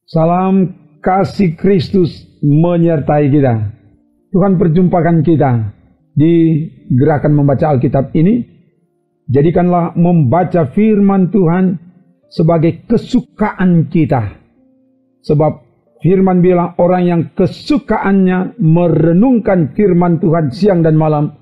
Salam kasih Kristus menyertai kita. Tuhan perjumpakan kita di gerakan membaca Alkitab ini. Jadikanlah membaca firman Tuhan sebagai kesukaan kita. Sebab firman bilang orang yang kesukaannya merenungkan firman Tuhan siang dan malam,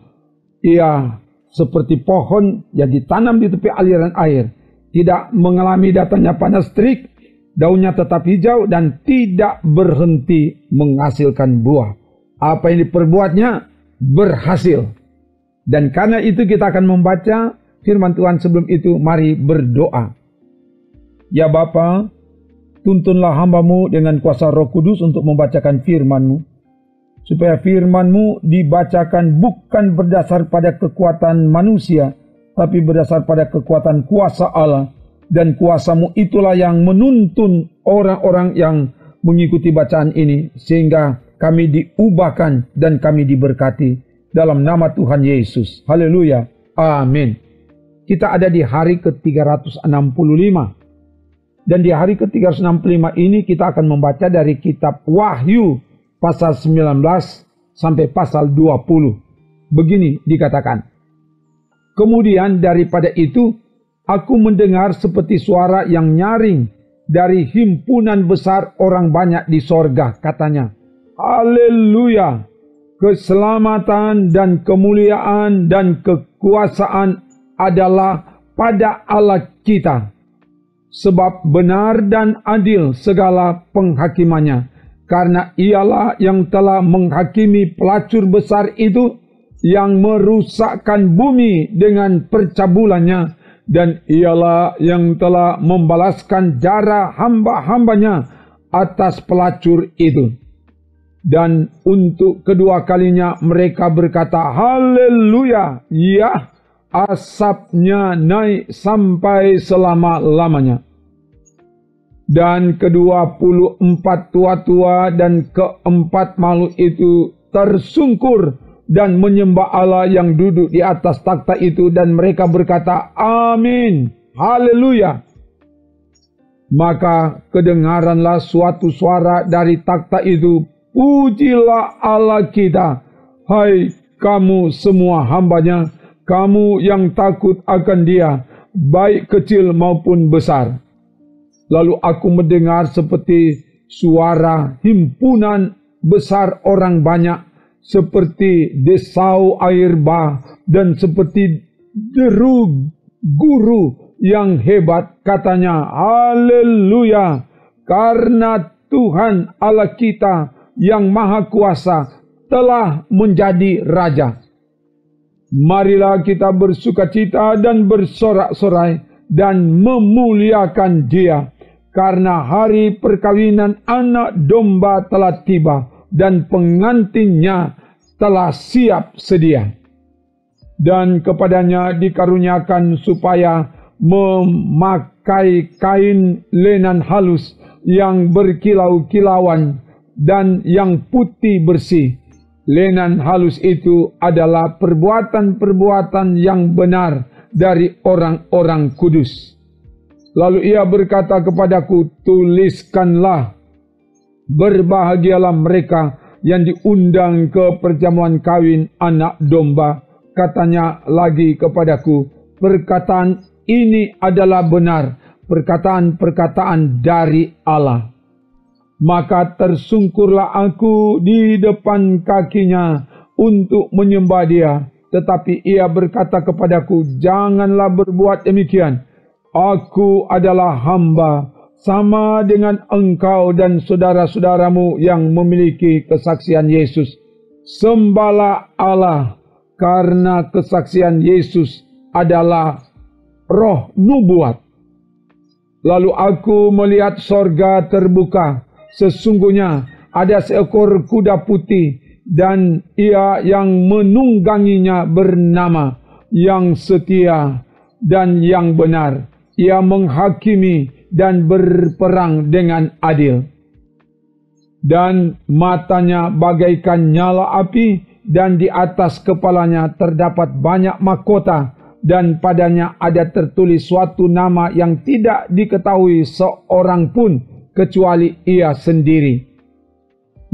ia seperti pohon yang ditanam di tepi aliran air, tidak mengalami datangnya panas terik, daunnya tetap hijau dan tidak berhenti menghasilkan buah. Apa yang diperbuatnya berhasil. Dan karena itu kita akan membaca firman Tuhan. Sebelum itu mari berdoa. Ya Bapa, tuntunlah hamba-Mu dengan kuasa Roh Kudus untuk membacakan firman-Mu. Supaya firman-Mu dibacakan bukan berdasar pada kekuatan manusia, tapi berdasar pada kekuatan kuasa Allah. Dan kuasa-Mu itulah yang menuntun orang-orang yang mengikuti bacaan ini, sehingga kami diubahkan dan kami diberkati dalam nama Tuhan Yesus. Haleluya. Amin. Kita ada di hari ke-365. Dan di hari ke-365 ini kita akan membaca dari kitab Wahyu pasal 19 sampai pasal 20. Begini dikatakan. Kemudian daripada itu, aku mendengar seperti suara yang nyaring dari himpunan besar orang banyak di sorga. Katanya, haleluya, keselamatan dan kemuliaan dan kekuasaan adalah pada Allah kita. Sebab benar dan adil segala penghakimannya. Karena ialah yang telah menghakimi pelacur besar itu, yang merusakkan bumi dengan percabulannya. Dan ialah yang telah membalaskan darah hamba-hambanya atas pelacur itu. Dan untuk kedua kalinya mereka berkata, haleluya, ya, asapnya naik sampai selama-lamanya. Dan ke-24 tua-tua dan ke-4 makhluk itu tersungkur dan menyembah Allah yang duduk di atas takhta itu, dan mereka berkata, amin, haleluya. Maka kedengaranlah suatu suara dari takhta itu, pujilah Allah kita, hai kamu semua hambanya, kamu yang takut akan Dia, baik kecil maupun besar. Lalu aku mendengar seperti suara himpunan besar orang banyak, seperti desau air bah dan seperti deru guru yang hebat. Katanya, haleluya, karena Tuhan Allah kita yang maha kuasa telah menjadi Raja. Marilah kita bersukacita dan bersorak-sorai dan memuliakan Dia, karena hari perkawinan anak domba telah tiba, dan pengantinnya telah siap sedia. Dan kepadanya dikaruniakan supaya memakai kain lenan halus yang berkilau-kilauan dan yang putih bersih. Lenan halus itu adalah perbuatan-perbuatan yang benar dari orang-orang kudus. Lalu ia berkata kepadaku, tuliskanlah, berbahagialah mereka yang diundang ke perjamuan kawin anak domba. Katanya lagi kepadaku, perkataan ini adalah benar, perkataan-perkataan dari Allah. Maka tersungkurlah aku di depan kakinya untuk menyembah Dia. Tetapi ia berkata kepadaku, janganlah berbuat demikian. Aku adalah hamba, sama dengan engkau dan saudara-saudaramu yang memiliki kesaksian Yesus. Sembahlah Allah, karena kesaksian Yesus adalah roh nubuat. Lalu aku melihat sorga terbuka. Sesungguhnya ada seekor kuda putih, dan ia yang menungganginya bernama Yang Setia dan Yang Benar. Ia menghakimi dan berperang dengan adil. dan matanya bagaikan nyala api, dan di atas kepalanya terdapat banyak mahkota, dan padanya ada tertulis suatu nama yang tidak diketahui seorang pun kecuali ia sendiri.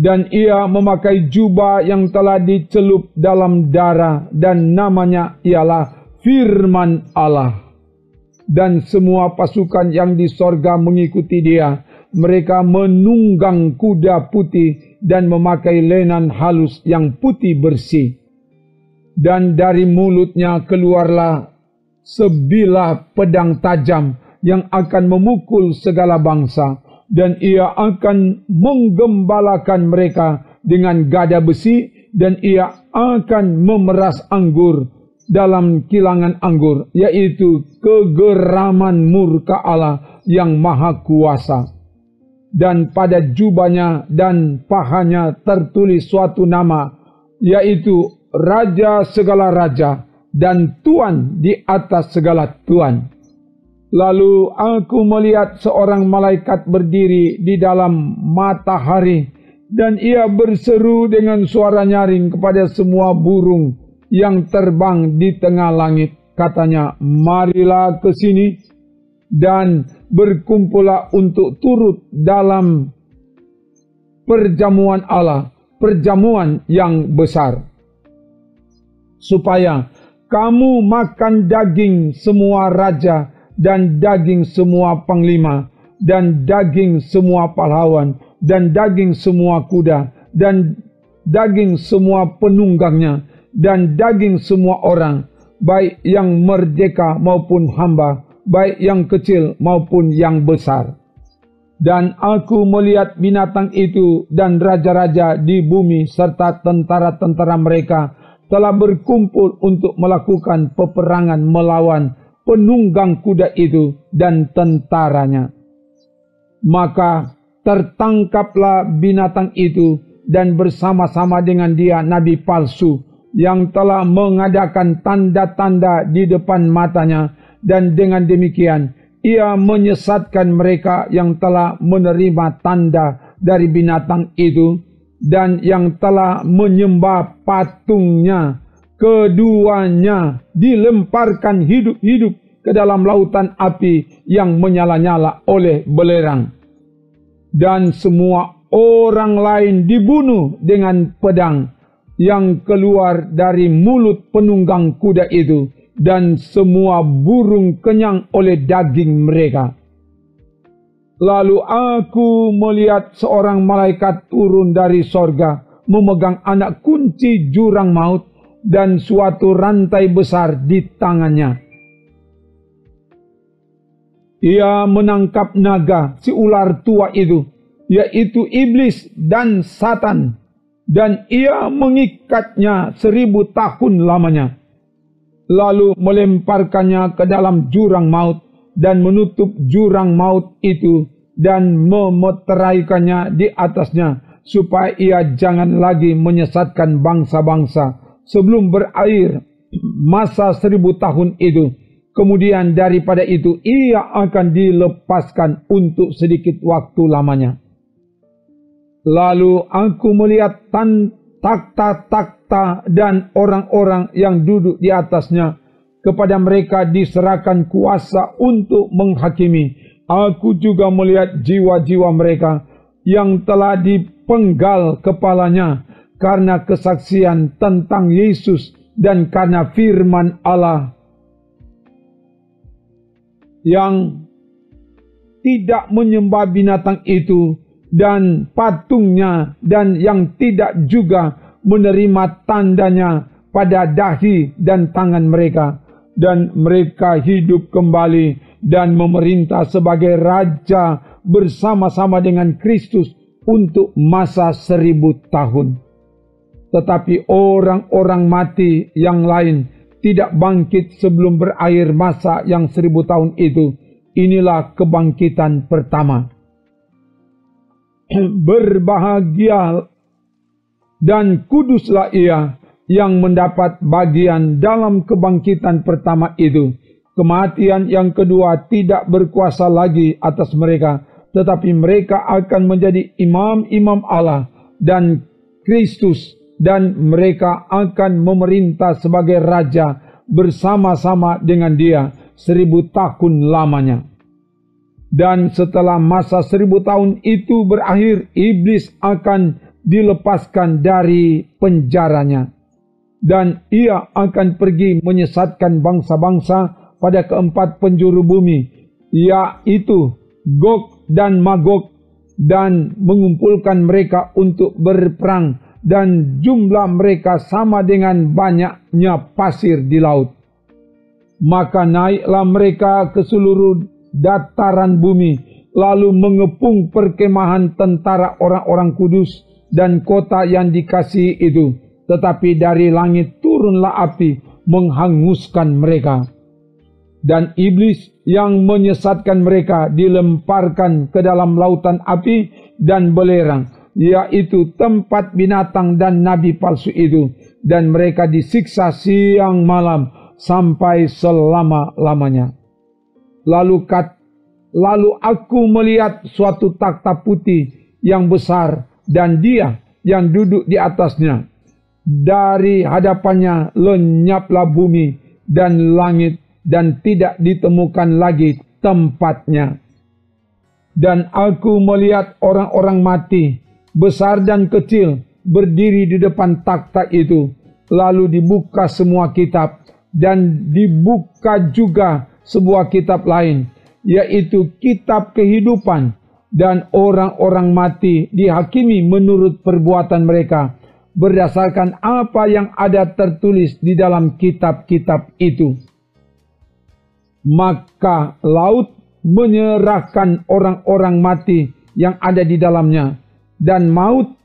Dan ia memakai jubah yang telah dicelup dalam darah, dan namanya ialah Firman Allah. Dan semua pasukan yang di sorga mengikuti dia. Mereka menunggang kuda putih dan memakai lenan halus yang putih bersih. Dan dari mulutnya keluarlah sebilah pedang tajam yang akan memukul segala bangsa. Dan ia akan menggembalakan mereka dengan gada besi, dan ia akan memeras anggur dalam kilangan anggur, yaitu kegeraman murka Allah yang maha kuasa. Dan pada jubahnya dan pahanya tertulis suatu nama, yaitu Raja segala raja dan Tuan di atas segala tuan. Lalu aku melihat seorang malaikat berdiri di dalam matahari, dan ia berseru dengan suara nyaring kepada semua burung yang terbang di tengah langit. Katanya, marilah ke sini dan berkumpullah untuk turut dalam perjamuan Allah, perjamuan yang besar. Supaya kamu makan daging semua raja, dan daging semua panglima, dan daging semua pahlawan, dan daging semua kuda, dan daging semua penunggangnya, dan daging semua orang, baik yang merdeka maupun hamba, baik yang kecil maupun yang besar. Dan aku melihat binatang itu dan raja-raja di bumi serta tentara-tentara mereka telah berkumpul untuk melakukan peperangan melawan penunggang kuda itu dan tentaranya. Maka tertangkaplah binatang itu, dan bersama-sama dengan dia nabi palsu yang telah mengadakan tanda-tanda di depan matanya, dan dengan demikian ia menyesatkan mereka yang telah menerima tanda dari binatang itu dan yang telah menyembah patungnya. Keduanya dilemparkan hidup-hidup ke dalam lautan api yang menyala-nyala oleh belerang. Dan semua orang lain dibunuh dengan pedang yang keluar dari mulut penunggang kuda itu, dan semua burung kenyang oleh daging mereka. Lalu aku melihat seorang malaikat turun dari sorga, memegang anak kunci jurang maut dan suatu rantai besar di tangannya. Ia menangkap naga, si ular tua itu, yaitu iblis dan Satan, dan ia mengikatnya 1000 tahun lamanya. Lalu melemparkannya ke dalam jurang maut dan menutup jurang maut itu dan memeteraikannya di atasnya, supaya ia jangan lagi menyesatkan bangsa-bangsa sebelum berakhir masa 1000 tahun itu. Kemudian daripada itu ia akan dilepaskan untuk sedikit waktu lamanya. Lalu aku melihat takhta-takhta dan orang-orang yang duduk di atasnya. Kepada mereka diserahkan kuasa untuk menghakimi. Aku juga melihat jiwa-jiwa mereka yang telah dipenggal kepalanya karena kesaksian tentang Yesus dan karena firman Allah, yang tidak menyembah binatang itu dan patungnya, dan yang tidak juga menerima tandanya pada dahi dan tangan mereka. Dan mereka hidup kembali dan memerintah sebagai raja bersama-sama dengan Kristus untuk masa 1000 tahun. Tetapi orang-orang mati yang lain tidak bangkit sebelum berakhir masa yang 1000 tahun itu. Inilah kebangkitan pertama. Berbahagia dan kuduslah ia yang mendapat bagian dalam kebangkitan pertama itu. Kematian yang kedua tidak berkuasa lagi atas mereka, tetapi mereka akan menjadi imam-imam Allah dan Kristus, dan mereka akan memerintah sebagai raja bersama-sama dengan Dia 1000 tahun lamanya. Dan setelah masa 1000 tahun itu berakhir, iblis akan dilepaskan dari penjaranya, dan ia akan pergi menyesatkan bangsa-bangsa pada keempat penjuru bumi, yaitu Gog dan Magog, dan mengumpulkan mereka untuk berperang, dan jumlah mereka sama dengan banyaknya pasir di laut. Maka naiklah mereka ke seluruh dataran bumi, lalu mengepung perkemahan tentara orang-orang kudus dan kota yang dikasihi itu. Tetapi dari langit turunlah api menghanguskan mereka. Dan iblis yang menyesatkan mereka dilemparkan ke dalam lautan api dan belerang, yaitu tempat binatang dan nabi palsu itu, dan mereka disiksa siang malam sampai selama-lamanya. Lalu aku melihat suatu takhta putih yang besar, dan Dia yang duduk di atasnya. Dari hadapannya lenyaplah bumi dan langit, dan tidak ditemukan lagi tempatnya. Dan aku melihat orang-orang mati, besar dan kecil, berdiri di depan takhta itu. Lalu dibuka semua kitab, dan dibuka juga sebuah kitab lain, yaitu kitab kehidupan. Dan orang-orang mati dihakimi menurut perbuatan mereka, berdasarkan apa yang ada tertulis di dalam kitab-kitab itu. Maka laut menyerahkan orang-orang mati yang ada di dalamnya, dan maut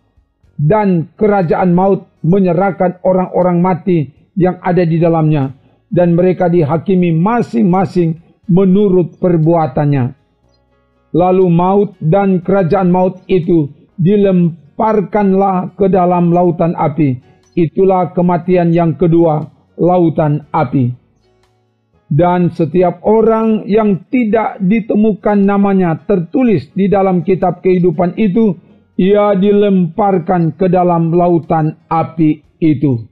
dan kerajaan maut menyerahkan orang-orang mati yang ada di dalamnya, dan mereka dihakimi masing-masing menurut perbuatannya. Lalu maut dan kerajaan maut itu dilemparkanlah ke dalam lautan api. Itulah kematian yang kedua, lautan api. Dan setiap orang yang tidak ditemukan namanya tertulis di dalam kitab kehidupan itu, ia dilemparkan ke dalam lautan api itu.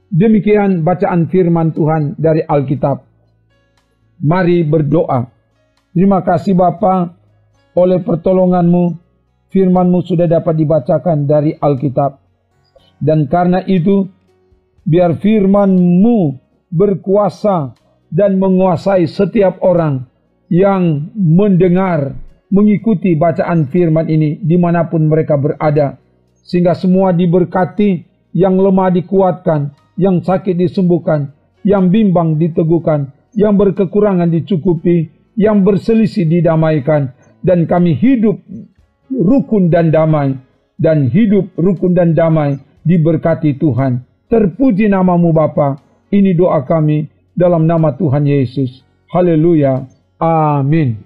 Demikian bacaan firman Tuhan dari Alkitab. Mari berdoa. Terima kasih Bapa, oleh pertolongan-Mu, firman-Mu sudah dapat dibacakan dari Alkitab. Dan karena itu, biar firman-Mu berkuasa dan menguasai setiap orang yang mendengar, mengikuti bacaan firman ini dimanapun mereka berada. Sehingga semua diberkati, yang lemah dikuatkan, yang sakit disembuhkan, yang bimbang diteguhkan, yang berkekurangan dicukupi, yang berselisih didamaikan. Dan kami hidup rukun dan damai, dan hidup rukun dan damai diberkati Tuhan. Terpuji nama-Mu Bapa. Ini doa kami dalam nama Tuhan Yesus. Haleluya. Amin.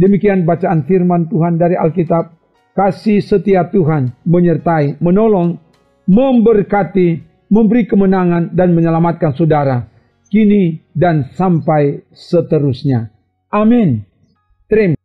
Demikian bacaan firman Tuhan dari Alkitab. Kasih setia Tuhan menyertai, menolong, memberkati, memberi kemenangan dan menyelamatkan saudara, kini dan sampai seterusnya. Amin. Terima